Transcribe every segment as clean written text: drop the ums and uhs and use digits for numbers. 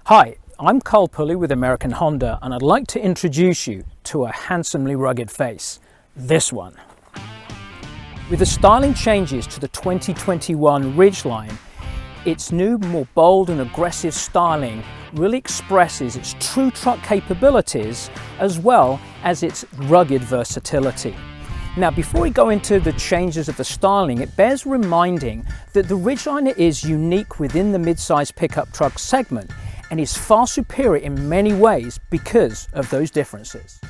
Hi, I'm Carl Pulley with American Honda, and I'd like to introduce you to a handsomely rugged face, this one. With the styling changes to the 2021 Ridgeline, its new, more bold and aggressive styling really expresses its true truck capabilities as well as its rugged versatility. Now, before we go into the changes of the styling, it bears reminding that the Ridgeline is unique within the mid-size pickup truck segment and is far superior in many ways because of those differences.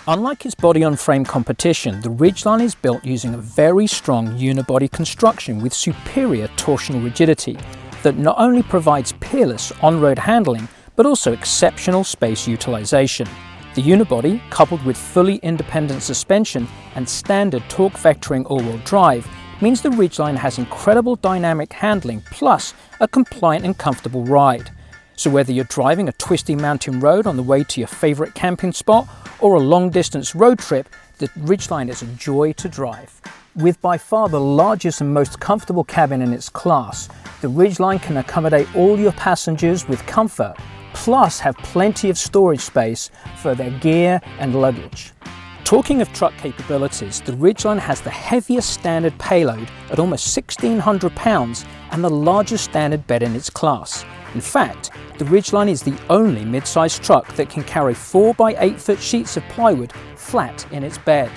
Unlike its body-on-frame competition, the Ridgeline is built using a very strong unibody construction with superior torsional rigidity that not only provides peerless on-road handling, but also exceptional space utilization. The unibody, coupled with fully independent suspension and standard torque vectoring all-wheel drive, means the Ridgeline has incredible dynamic handling plus a compliant and comfortable ride. So whether you're driving a twisty mountain road on the way to your favorite camping spot or a long-distance road trip, the Ridgeline is a joy to drive. With by far the largest and most comfortable cabin in its class, the Ridgeline can accommodate all your passengers with comfort, plus have plenty of storage space for their gear and luggage. Talking of truck capabilities, the Ridgeline has the heaviest standard payload at almost 1,600 pounds and the largest standard bed in its class. In fact, the Ridgeline is the only mid-sized truck that can carry 4 by 8 foot sheets of plywood flat in its bed.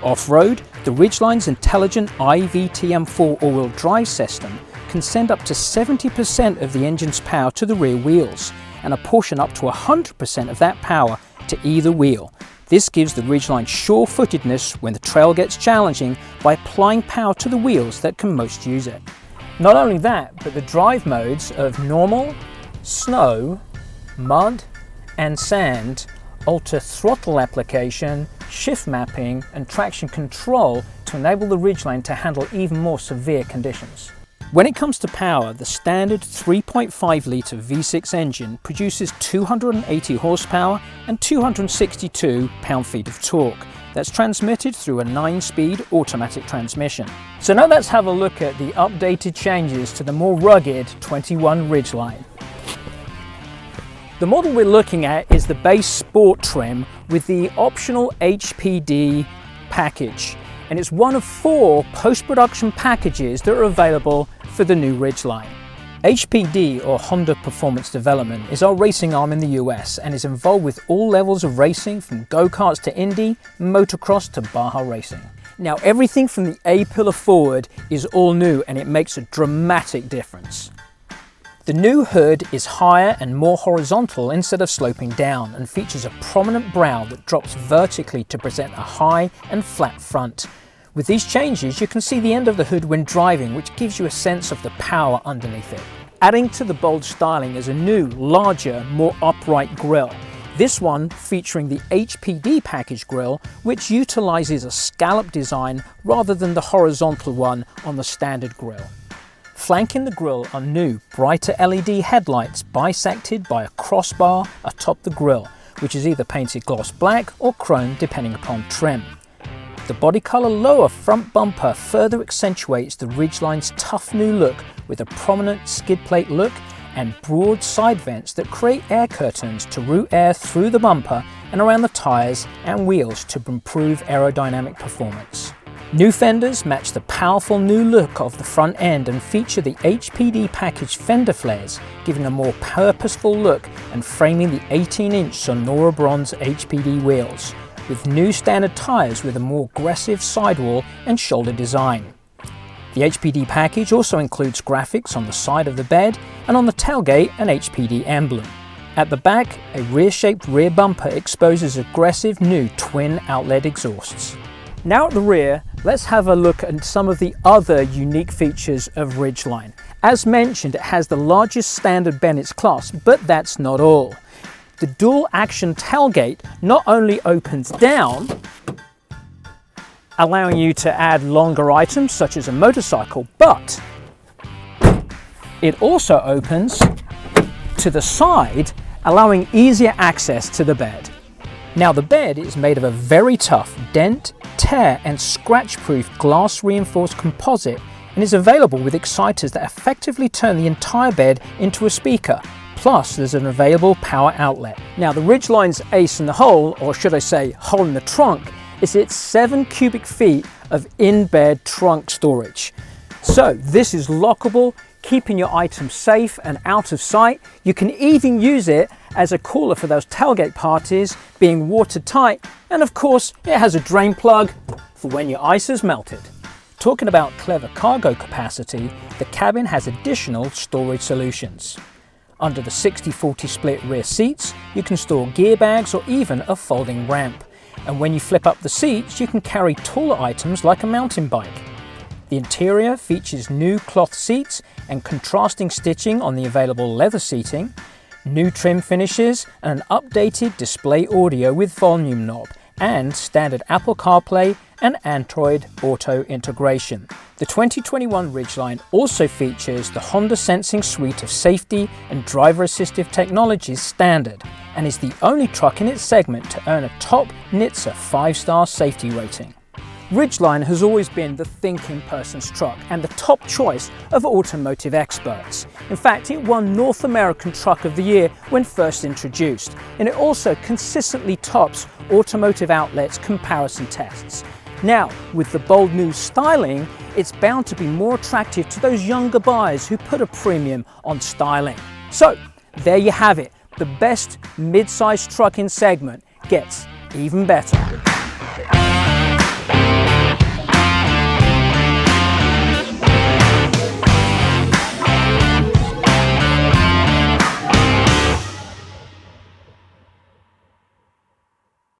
Off-road, the Ridgeline's intelligent iVTM4 all-wheel drive system can send up to 70% of the engine's power to the rear wheels and apportion up to 100% of that power to either wheel. This gives the Ridgeline sure-footedness when the trail gets challenging by applying power to the wheels that can most use it. Not only that, but the drive modes of normal, snow, mud and sand alter throttle application, shift mapping and traction control to enable the Ridgeline to handle even more severe conditions. When it comes to power, the standard 3.5 litre V6 engine produces 280 horsepower and 262 pound-feet of torque. That's transmitted through a 9-speed automatic transmission. So now let's have a look at the updated changes to the more rugged 21 Ridgeline. The model we're looking at is the base sport trim with the optional HPD package, and it's one of 4 post-production packages that are available for the new Ridgeline. HPD, or Honda Performance Development, is our racing arm in the US and is involved with all levels of racing from go-karts to Indy, motocross to Baja racing. Now, everything from the A-pillar forward is all new and it makes a dramatic difference. The new hood is higher and more horizontal instead of sloping down and features a prominent brow that drops vertically to present a high and flat front. With these changes, you can see the end of the hood when driving, which gives you a sense of the power underneath it. Adding to the bold styling is a new, larger, more upright grille. This one featuring the HPD package grille, which utilizes a scallop design rather than the horizontal one on the standard grille. Flanking the grille are new, brighter LED headlights bisected by a crossbar atop the grille, which is either painted gloss black or chrome depending upon trim. The body colour lower front bumper further accentuates the Ridgeline's tough new look with a prominent skid plate look and broad side vents that create air curtains to route air through the bumper and around the tyres and wheels to improve aerodynamic performance. New fenders match the powerful new look of the front end and feature the HPD package fender flares, giving a more purposeful look and framing the 18-inch Sonora Bronze HPD wheels, with new standard tyres with a more aggressive sidewall and shoulder design. The HPD package also includes graphics on the side of the bed and on the tailgate an HPD emblem. At the back, a rear-shaped rear bumper exposes aggressive new twin outlet exhausts. Now at the rear, let's have a look at some of the other unique features of Ridgeline. As mentioned, it has the largest standard bed in its class, but that's not all. The dual action tailgate not only opens down, allowing you to add longer items such as a motorcycle, but it also opens to the side, allowing easier access to the bed. Now the bed is made of a very tough dent, tear and scratch-proof glass reinforced composite and is available with exciters that effectively turn the entire bed into a speaker, Plus, there's an available power outlet. Now, the Ridgeline's ace in the hole, or should I say hole in the trunk, is its 7 cubic feet of in-bed trunk storage. So this is lockable, keeping your items safe and out of sight. You can even use it as a cooler for those tailgate parties, being watertight, and of course it has a drain plug for when your ice is melted. Talking about clever cargo capacity, the cabin has additional storage solutions. Under the 60-40 split rear seats, you can store gear bags or even a folding ramp. And when you flip up the seats, you can carry taller items like a mountain bike. The interior features new cloth seats and contrasting stitching on the available leather seating, new trim finishes, and an updated display audio with volume knob, and standard Apple CarPlay and Android Auto integration. The 2021 Ridgeline also features the Honda Sensing suite of safety and driver assistive technologies standard, and is the only truck in its segment to earn a top NHTSA 5-star safety rating. Ridgeline has always been the thinking person's truck and the top choice of automotive experts. In fact, it won North American Truck of the Year when first introduced, and it also consistently tops Automotive Outlet's comparison tests. Now, with the bold new styling, it's bound to be more attractive to those younger buyers who put a premium on styling. So, there you have it. The best mid-sized truck in segment gets even better.